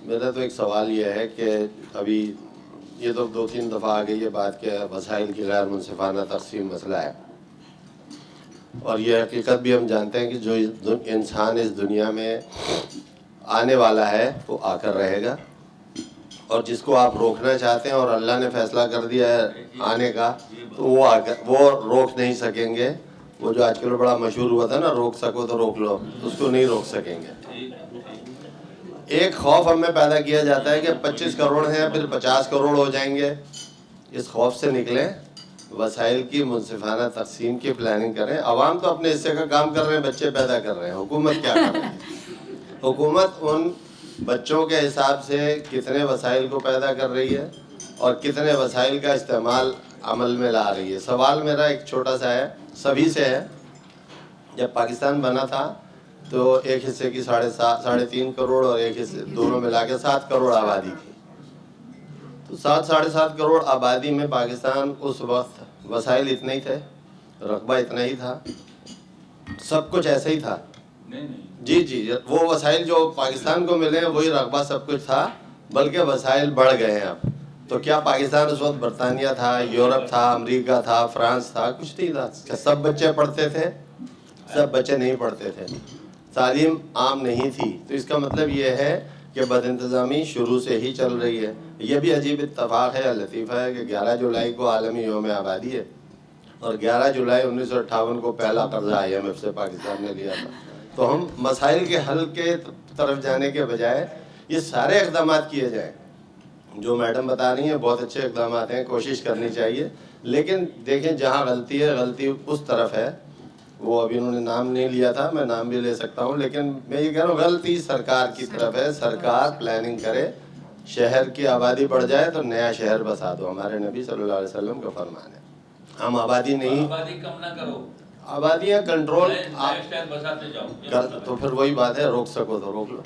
میرا تو ایک سوال یہ ہے کہ ابھی یہ تو 2-3 دفعہ آ گئی ہے بات کہ وسائل کی غیر منصفانہ تقسیم مسئلہ ہے، اور یہ حقیقت بھی ہم جانتے ہیں کہ جو انسان اس دنیا میں آنے والا ہے وہ آ کر رہے گا، اور جس کو آپ روکنا چاہتے ہیں اور اللہ نے فیصلہ کر دیا ہے آنے کا تو وہ روک نہیں سکیں گے۔ وہ جو آج کل بڑا مشہور ہوا تھا نا، روک سکو تو روک لو، اس کو نہیں روک سکیں گے۔ ایک خوف ہم میں پیدا کیا جاتا ہے کہ 25 کروڑ ہیں پھر 50 کروڑ ہو جائیں گے، اس خوف سے نکلیں، وسائل کی منصفانہ تقسیم کی پلاننگ کریں۔ عوام تو اپنے حصے کا کام کر رہے ہیں، بچے پیدا کر رہے ہیں، حکومت کیا کر رہی ہے؟ حکومت ان بچوں کے حساب سے کتنے وسائل کو پیدا کر رہی ہے اور کتنے وسائل کا استعمال عمل میں لا رہی ہے۔ سوال میرا ایک چھوٹا سا ہے، سبھی سے ہے۔ جب پاکستان بنا تھا تو ایک حصے کی 3.5 کروڑ اور ایک حصے دونوں ملا کے 7 کروڑ آبادی تھی۔ تو 7-7.5 کروڑ آبادی میں پاکستان اس وقت وسائل اتنے ہی تھے، رقبہ اتنا ہی تھا، سب کچھ ایسے ہی تھا۔ جی وہ وسائل جو پاکستان کو ملے ہیں وہی رقبہ سب کچھ تھا، بلکہ وسائل بڑھ گئے ہیں اب۔ تو کیا پاکستان اس وقت برطانیہ تھا، یورپ تھا، امریکہ تھا، فرانس تھا؟ کچھ نہیں تھا۔ کیا سب بچے پڑھتے تھے؟ سب بچے نہیں پڑھتے تھے، تعلیم عام نہیں تھی۔ تو اس کا مطلب یہ ہے کہ بد انتظامی شروع سے ہی چل رہی ہے۔ یہ بھی عجیب اتفاق ہے، لطیفہ ہے کہ 11 جولائی کو عالمی یوم آبادی ہے، اور 11 جولائی 1958 کو پہلا قرضہ IMF سے پاکستان نے لیا تھا۔ تو ہم مسائل کے حل کے طرف جانے کے بجائے یہ سارے اقدامات کیے جائیں جو میڈم بتا رہی ہیں، بہت اچھے اقدامات ہیں، کوشش کرنی چاہیے۔ لیکن دیکھیں جہاں غلطی ہے، غلطی اس طرف ہے، وہ ابھی انہوں نے نام نہیں لیا تھا، میں نام بھی لے سکتا ہوں، لیکن میں یہ کہہ رہا ہوں غلطی سرکار کی طرف ہے۔ سرکار پلاننگ کرے، شہر کی آبادی بڑھ جائے تو نیا شہر بسا دو، ہمارے نبی صلی اللہ علیہ وسلم کا فرمان ہے۔ ہم آبادی نہیں، آبادی کم نہ کرو، آبادیاں کنٹرول شہر بساتے جاؤ، تو پھر وہی بات ہے، روک سکو تو روک لو۔